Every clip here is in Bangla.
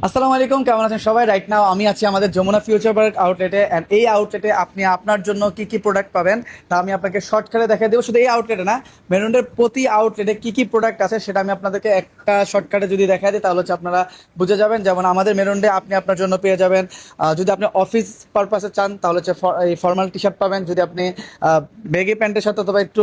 আসসালামু আলাইকুম, কেমন আছেন সবাই? রাইট নাও আমি আছি আমাদের যমুনা ফিউচার পার্ক আউটলেটে। অ্যান্ড এই আউটলেটে আপনি আপনার জন্য কি কি প্রোডাক্ট পাবেন তা আমি আপনাকে শর্টকাটে দেখাই দেবো। শুধু এই আউটলেটে না, মেরুনের প্রতি আউটলেটে কি কি প্রোডাক্ট আছে সেটা আমি আপনাদেরকে একটা শর্টকাটে যদি দেখাই দিই তাহলে হচ্ছে আপনারা বুঝে যাবেন। যেমন আমাদের মেরুনে আপনি আপনার জন্য পেয়ে যাবেন, যদি আপনি অফিস পারপাসে চান তাহলে হচ্ছে এই ফর্মাল টি শার্ট পাবেন। যদি আপনি বেগি প্যান্টের সাথে অথবা একটু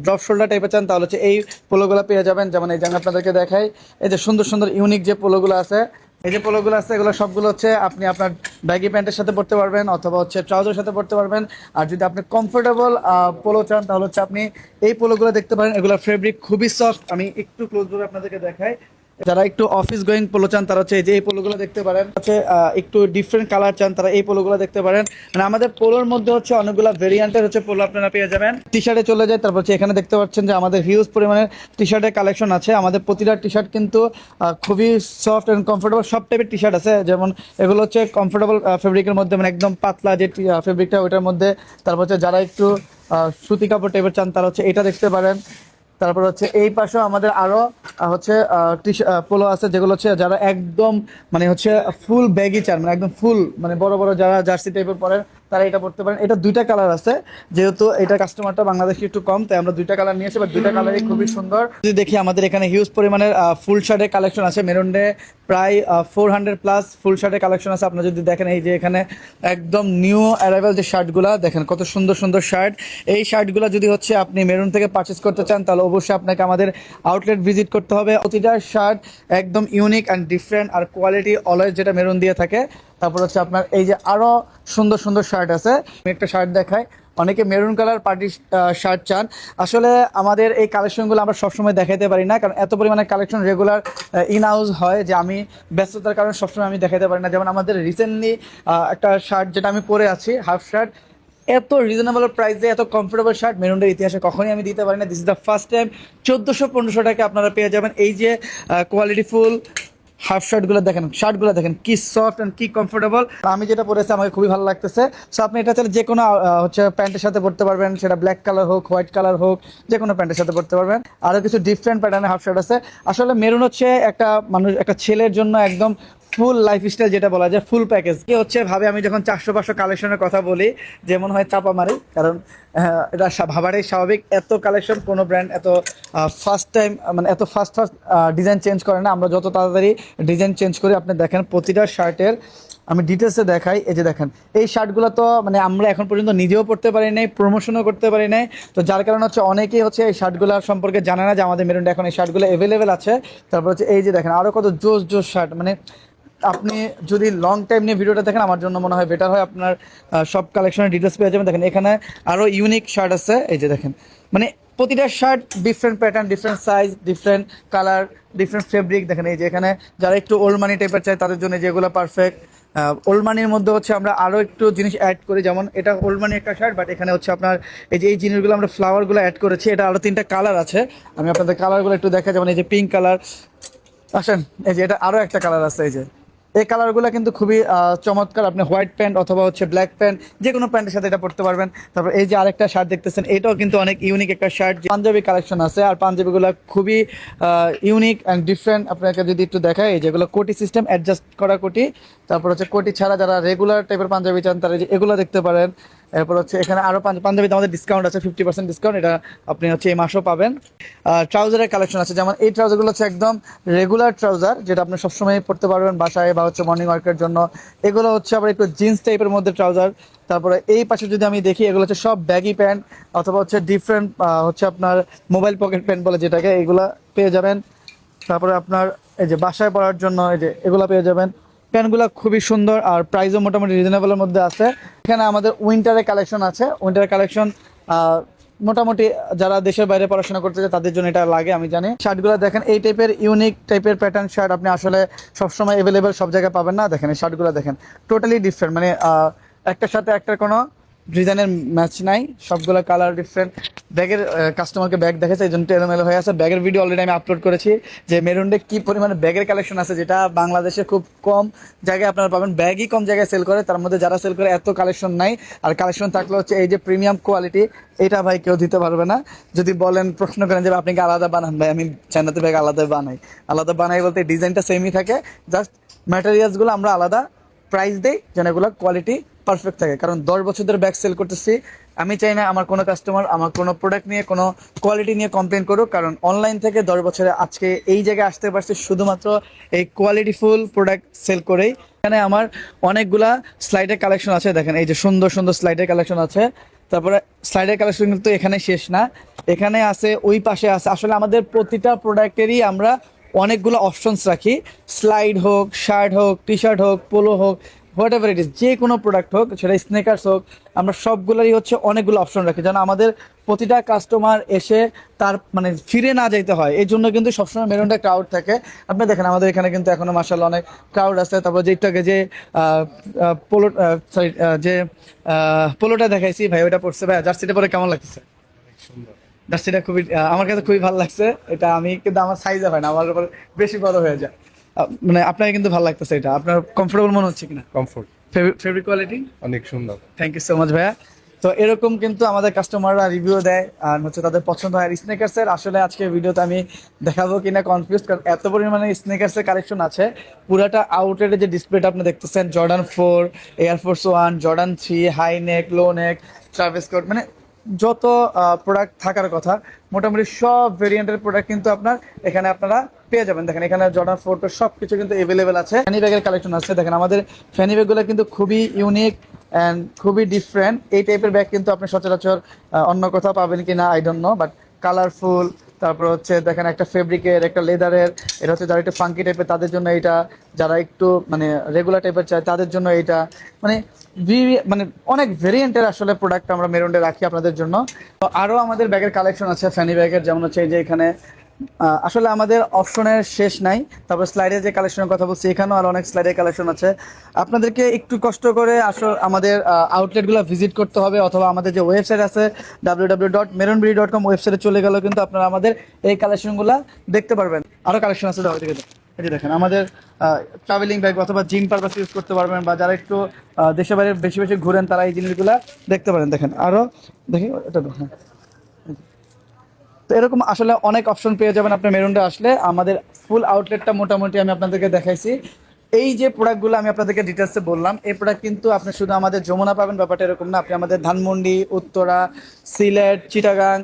ড্রপ শোল্ডার টাইপের চান তাহলে হচ্ছে এই পোলোগুলো পেয়ে যাবেন। যেমন এই যে আমি আপনাদেরকে দেখাই, এই যে সুন্দর সুন্দর ইউনিক যে পোলোগুলো আছে, এই যে পোলোগুলো আছে এগুলো সবগুলো হচ্ছে আপনি আপনার ব্যাগি প্যান্টের সাথে পরতে পারবেন অথবা হচ্ছে ট্রাউজারের সাথে পরতে পারবেন। আর যদি আপনি কমফোর্টেবল পোলো চান তাহলে হচ্ছে আপনি এই পোলোগুলো দেখতে পারেন। এগুলোর ফেব্রিক খুবই সফট, আমি একটু ক্লোজ করে আপনাদেরকে দেখাই। যারা একটু অফিস গোয়িং পোলো চান তারা হচ্ছে এই যে এই পোলোগুলো দেখতে পারেন। হচ্ছে একটু ডিফারেন্ট কালার চান তারা এই পোলোগুলো দেখতে পারেন। মানে আমাদের পোলোর মধ্যে হচ্ছে অনেকগুলো ভেরিয়েন্টের হচ্ছে পোলো আপনারা পেয়ে যাবেন। টি শার্টে চলে যায়, তারপর হচ্ছে এখানে দেখতে পাচ্ছেন যে আমাদের হিউজ পরিমাণের টি শার্টের কালেকশন আছে। আমাদের প্রতিটা টি শার্ট কিন্তু খুবই সফট অ্যান্ড কমফোর্টেবল সব টাইপের টি শার্ট আছে। যেমন এগুলো হচ্ছে কমফোর্টেবল ফেব্রিকের মধ্যে, মানে একদম পাতলা যে ফেব্রিকটা ওইটার মধ্যে। তারপর হচ্ছে যারা একটু সুতি কাপড় টাইপের চান তারা হচ্ছে এটা দেখতে পারেন। তারপর হচ্ছে এই পাশেও আমাদের আরো হচ্ছে পোলো আছে, যেগুলো হচ্ছে যারা একদম মানে হচ্ছে ফুল ব্যাগি চান, মানে একদম ফুল মানে বড় বড় যারা জার্সি টাইপের পরেন তারা এটা পড়তে পারেন। এটা দুইটা কালার আছে, যেহেতু এটা কাস্টমারটা বাংলাদেশে একটু কম তাই আমরা দুইটা কালার নিয়েছি, বাট দুইটা কালারই খুবই সুন্দর। যদি দেখি আমাদের এখানে হিউজ পরিমাণের ফুল শার্টের কালেকশন আছে। মেরুনে প্রায় 400+ ফুল শার্টের কালেকশন আছে। আপনারা যদি দেখেন এই যে এখানে একদম নিউ অ্যারাইভাল যে শার্টগুলা দেখেন, কত সুন্দর সুন্দর শার্ট। এই শার্টগুলো যদি হচ্ছে আপনি মেরুন থেকে পারচেস করতে চান তাহলে অবশ্যই আপনাকে আমাদের আউটলেট ভিজিট করতে হবে। প্রতিটা শার্ট একদম ইউনিক অ্যান্ড ডিফারেন্ট, আর কোয়ালিটি অলওয়েজ যেটা মেরুন দিয়ে থাকে। তারপর হচ্ছে আপনার এই যে আরো সুন্দর সুন্দর শার্ট আছে, আমি একটা শার্ট দেখাই। অনেকে মেরুন কালার পার্টি শার্ট চান। আসলে আমাদের এই কালেকশনগুলো আমরা সবসময় দেখাতে পারি না, কারণ এত পরিমাণে কালেকশন রেগুলার ইন হাউস হয় যে আমি ব্যস্ততার কারণে সবসময় আমি দেখাতে পারি না। যেমন আমাদের রিসেন্টলি একটা শার্ট যেটা আমি পরে আছি, হাফ শার্ট, এত রিজনেবল প্রাইসে এত কমফোর্টেবল শার্ট মেরুনের ইতিহাসে কখনোই আমি দিতে পারি না। This is the first time 1400-1500 টাকা আপনারা পেয়ে যাবেন এই যে কোয়ালিটি ফুল হাফ শার্টগুলো দেখেন, শার্টগুলো দেখেন কি সফট অ্যান্ড কি কমফোর্টেবল। আমি যেটা পরেছি আমাকে খুবই ভালো লাগতেছে। সো আপনি এটা চাইলে যে কোনো হচ্ছে প্যান্টের সাথে পরতে পারবেন, সেটা ব্ল্যাক কালার হোক হোয়াইট কালার হোক, যে কোনো প্যান্টের সাথে পরতে পারবেন। আরও কিছু ডিফারেন্ট প্যাটার্নের হাফ শার্ট আছে। আসলে মেরুন হচ্ছে একটা মানুষ, একটা ছেলের জন্য একদম ফুল লাইফস্টাইল যেটা বলা যায়, ফুল প্যাকেজ। কি হচ্ছে ভাবে আমি যখন 400-500 কালেকশনের কথা বলি যেমন হয় চাপা মারি, কারণ এটা ভাবাটাই স্বাভাবিক। এত কালেকশন কোনো ব্র্যান্ড এত ফার্স্ট টাইম মানে এত ফার্স্ট ফার্স্ট ডিজাইন চেঞ্জ করে না। আমরা যত তাড়াতাড়ি ডিজাইন চেঞ্জ করি, আপনি দেখেন প্রতিটা শার্টের আমি ডিটেলসে দেখাই। এই যে দেখেন এই শার্টগুলো তো মানে আমরা এখন পর্যন্ত নিজেও পড়তে পারি নাই, প্রমোশনও করতে পারি নাই। তো যার কারণে হচ্ছে অনেকেই হচ্ছে এই শার্টগুলো সম্পর্কে জানে না যে আমাদের মেরুনটা এখন এই শার্টগুলো অ্যাভেলেবেল আছে। তারপর হচ্ছে এই যে দেখেন আরও কত জোস জোস শার্ট। মানে আপনি যদি লং টাইম নিয়ে ভিডিওটা দেখেন আমার জন্য মনে হয় বেটার হয়, আপনার সব কালেকশনের ডিটেলস পেয়ে যাবেন। দেখেন এখানে আরও ইউনিক শার্ট আছে, এই যে দেখেন মানে প্রতিটা shirt different pattern, different size, different colour, different fabric. দেখেন এই যে এখানে যারা একটু ওল্ড মানি টাইপের চায় তাদের জন্য যেগুলো পারফেক্ট। ওল্ড মানির মধ্যে হচ্ছে আমরা আরও একটু জিনিস অ্যাড করি, যেমন এটা ওল্ড মানি একটা শার্ট, বাট এখানে হচ্ছে আপনার এই যে এই জিনিসগুলো আমরা ফ্লাওয়ারগুলো অ্যাড করেছি। এটা আরও 3টা কালার আছে, আমি আপনাদের কালারগুলো একটু দেখা। যেমন এই যে পিঙ্ক কালার, আসেন এই যে এটা আরও একটা কালার আছে। এই যে এই কালারগুলো কিন্তু খুবই চমৎকার। আপনি হোয়াইট প্যান্ট অথবা হচ্ছে ব্ল্যাক প্যান্ট যে কোনো প্যান্টের সাথে এটা পরতে পারবেন। তারপর এই যে আরেকটা শার্ট দেখতেছেন, এটাও কিন্তু অনেক ইউনিক একটা শার্ট। পাঞ্জাবি কালেকশন আছে, আর পাঞ্জাবিগুলো খুবই ইউনিক অ্যান্ড ডিফারেন্ট। আপনাকে যদি একটু দেখায়, এই যেগুলো কোটি সিস্টেম অ্যাডজাস্ট করা কোটি। তারপর হচ্ছে কোটি ছাড়া যারা রেগুলার টাইপের পাঞ্জাবি চান তারা যে এগুলো দেখতে পারেন। এরপর হচ্ছে এখানে আরও পাঞ্জাবিতে আমাদের ডিসকাউন্ট আছে, 50% ডিসকাউন্ট। এটা আপনি হচ্ছে এই মাসও পাবেন। ট্রাউজারের কালেকশন আছে, যেমন এই ট্রাউজারগুলো হচ্ছে একদম রেগুলার ট্রাউজার, যেটা আপনি সবসময় পরতে পারবেন বাসায় বা হচ্ছে মর্নিং ওয়ার্কের জন্য। এগুলো হচ্ছে আবার একটু জিন্স টাইপের মধ্যে ট্রাউজার। তারপরে এই পাশে যদি আমি দেখি, এগুলো হচ্ছে সব ব্যাগি প্যান্ট অথবা হচ্ছে ডিফারেন্ট হচ্ছে আপনার মোবাইল পকেট প্যান্ট বলে যেটাকে, এগুলো পেয়ে যাবেন। তারপরে আপনার এই যে বাসায় পরার জন্য এই যে এগুলো পেয়ে যাবেন। প্যান্টগুলো খুবই সুন্দর আর প্রাইসও মোটামুটি রিজনেবলের মধ্যে আছে। এখানে আমাদের উইন্টারের কালেকশন আছে। উইন্টারের কালেকশন মোটামুটি যারা দেশের বাইরে পড়াশোনা করতে চায় তাদের জন্য এটা লাগে, আমি জানি। শার্টগুলো দেখেন এই টাইপের ইউনিক টাইপের প্যাটার্ন শার্ট আপনি আসলে সবসময় অ্যাভেলেবেল সব জায়গায় পাবেন না। দেখেন এই শার্টগুলো দেখেন টোটালি ডিফারেন্ট, মানে একটার সাথে একটার কোনো ডিজাইনের ম্যাচ নাই, সবগুলো কালার ডিফারেন্ট। ব্যাগের কাস্টমারকে ব্যাগ দেখেছে এই জন্য এলোমেলো হয়ে আছে। ব্যাগের ভিডিও অলরেডি আমি আপলোড করেছি যে মেরুনডে কি পরিমাণে ব্যাগের কালেকশন আছে, যেটা বাংলাদেশে খুব কম জায়গায় আপনারা পাবেন। ব্যাগই কম জায়গায় সেল করে, তার মধ্যে যারা সেল করে এত কালেকশন নাই। আর কালেকশন থাকলে হচ্ছে এই যে প্রিমিয়াম কোয়ালিটি, এটা ভাই কেউ দিতে পারবে না। যদি বলেন প্রশ্ন করেন যে আপনি কি আলাদা বানান, ভাই আমি চায়নাতে ব্যাগ আলাদা বানাই। আলাদা বানাই বলতে ডিজাইনটা সেমই থাকে, জাস্ট ম্যাটেরিয়ালসগুলো আমরা আলাদা প্রাইস দেই, যেন এগুলো কোয়ালিটি পারফেক্ট থাকে। কারণ 10 বছর ধরে ব্যাগ সেল করতেছি, আমি চাই না আমার কোনো কাস্টমার আমার কোনো প্রোডাক্ট নিয়ে কোনো কোয়ালিটি নিয়ে কমপ্লেন করুক। কারণ অনলাইন থেকে 10 বছরে আজকে এই জায়গায় আসতে পারছি শুধুমাত্র এই কোয়ালিটিফুল প্রোডাক্ট সেল করেই। এখানে আমার অনেকগুলা স্লাইডের কালেকশন আছে, দেখেন এই যে সুন্দর সুন্দর স্লাইডের কালেকশন আছে। তারপরে স্লাইডের কালেকশন কিন্তু এখানে শেষ না, এখানে আছে, ওই পাশে আছে। আসলে আমাদের প্রতিটা প্রোডাক্টেরই আমরা অনেকগুলো অপশনস রাখি, স্লাইড হোক, শার্ট হোক, টি শার্ট হোক, পোলো হোক, হোয়াট এভার ইট ইস, যে কোনো প্রোডাক্ট হোক, সেটা স্নেকার্স হোক, আমরা সবগুলোরই হচ্ছে অনেকগুলো অপশন রাখি, যেন আমাদের প্রতিটা কাস্টমার এসে তার মানে ফিরে না যাইতে হয়। এই জন্য কিন্তু সবসময় মেরুনটা ক্রাউড থাকে। আপনি দেখেন আমাদের এখানে কিন্তু এখনো মাশাআল্লাহ অনেক ক্রাউড আছে। তারপর যে একটু আগে যে পোলো সরি যে পোলোটা দেখাইছি ভাই, ওটা পড়ছে ভাই, জার্সিটা পরে কেমন লাগতেছে? জার্সিটা খুবই আমার কাছে খুবই ভালো লাগছে। এটা আমি কিন্তু আমার সাইজে হয় না, আমার উপর বেশি বড় হয়ে যায়। মানে আপনাকে কিন্তু ভালো লাগতেছে, এটা আপনার কমফোর্টেবল মনে হচ্ছে কিনা? কমফোর্ট, ফেব্রিক কোয়ালিটি অনেক সুন্দর। থ্যাংক ইউ সো মাচ ভাইয়া। তো এরকম কিন্তু আমাদের কাস্টমাররা রিভিউ দেয় আর হচ্ছে তাদের পছন্দ হয়। স্নেকার্সের আসলে আজকে ভিডিওতে আমি দেখাবো কিনা কনফিউজ, কারণ এত পরিমাণে স্নেকার্সের কালেকশন আছে। পুরাটা আউটলেটে যে ডিসপ্লেটা আপনি দেখতেছেন, Jordan 4, Air Force 1, Jordan 3, high neck, low neck, Travis Scott, মানে যত প্রোডাক্ট থাকার কথা মোটামুটি সব ভেরিয়েন্টের প্রোডাক্ট কিন্তু আপনার এখানে আপনারা পেয়ে যাবেন। দেখেন এখানে জর্ডান 4 সব কিছু কিন্তু অ্যাভেলেবেল আছে। ফ্যানি ব্যাগের কালেকশন আছে, দেখেন আমাদের ফ্যানি ব্যাগগুলো কিন্তু খুবই ইউনিক অ্যান্ড খুবই ডিফারেন্ট। এই টাইপের ব্যাগ কিন্তু আপনি সচরাচর অন্য কোথাও পাবেন কি না I don't know, but colourful. তারপর হচ্ছে দেখেন একটা ফেব্রিকের, একটা লেদারের, এটা হচ্ছে যারা একটু ফাঙ্কি টাইপের তাদের জন্য এইটা, যারা একটু মানে রেগুলার টাইপের চায় তাদের জন্য এইটা, মানে মানে অনেক ভেরিয়েন্টের আসলে প্রোডাক্ট আমরা মেরুনডে রাখি আপনাদের জন্য। তো আরও আমাদের ব্যাগের কালেকশন আছে ফ্যানি ব্যাগের, যেমন হচ্ছে এই যে এখানে আসলে আমাদের অপশনের শেষ নাই। তারপর স্লাইডের যে কালেকশনের কথা বলছি, এখানেও আরো অনেক স্লাইডের কালেকশন আছে। আপনাদেরকে একটু কষ্ট করে আসলে আমাদের আউটলেটগুলো ভিজিট করতে হবে, অথবা আমাদের যে ওয়েবসাইট আছে www.maroonberry.com, ওয়েবসাইটে চলে গেলেও কিন্তু আপনারা আমাদের এই কালেকশনগুলো দেখতে পারবেন। আরো কালেকশন আছে, দাও এদিকে দাও। এই যে দেখেন আমাদের ট্রাভেলিং ব্যাগ অথবা জিম পারপাস ইউজ করতে পারবেন, বা যারা একটু দেশে বাইরে বেশি বেশি ঘুরেন তারা এই জিনিসগুলো দেখতে পারেন। দেখেন আরো দেখি এটা, হ্যাঁ। তো এরকম আসলে অনেক অপশন পেয়ে যাবেন আপনি মেরুনডে আসলে। আমাদের ফুল আউটলেটটা মোটামুটি আমি আপনাদেরকে দেখাইছি। এই যে প্রোডাক্টগুলো আমি আপনাদেরকে ডিটেলসে বললাম, এই প্রোডাক্ট কিন্তু আপনি শুধু আমাদের যমুনা পাবেন ব্যাপারটা এরকম না, আপনি আমাদের ধানমন্ডি, উত্তরা, সিলেট, চিটাগাং,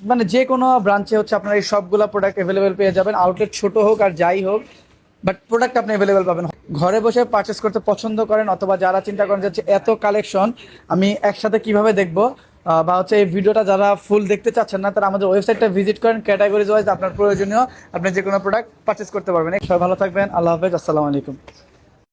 মানে যে কোনো ব্রাঞ্চে হচ্ছে আপনার এই সবগুলো প্রোডাক্ট অ্যাভেলেবেল পেয়ে যাবেন। আউটলেট ছোট হোক আর যাই হোক, বাট প্রোডাক্ট আপনি অ্যাভেলেবেল পাবেন। ঘরে বসে পারচেস করতে পছন্দ করেন, অথবা যারা চিন্তা করেন যাচ্ছে এত কালেকশন আমি একসাথে কিভাবে দেখবো, বা হচ্ছে এই ভিডিওটা যারা ফুল দেখতে চাচ্ছেন না, তারা আমাদের ওয়েবসাইটটা ভিজিট করেন, ক্যাটাগরিজ ওয়াইজ আপনার প্রয়োজনীয় আপনি যে কোনো প্রোডাক্ট পারচেস করতে পারবেন। সবাই ভালো থাকবেন, আল্লাহ হাফেজ, আসসালামু আলাইকুম।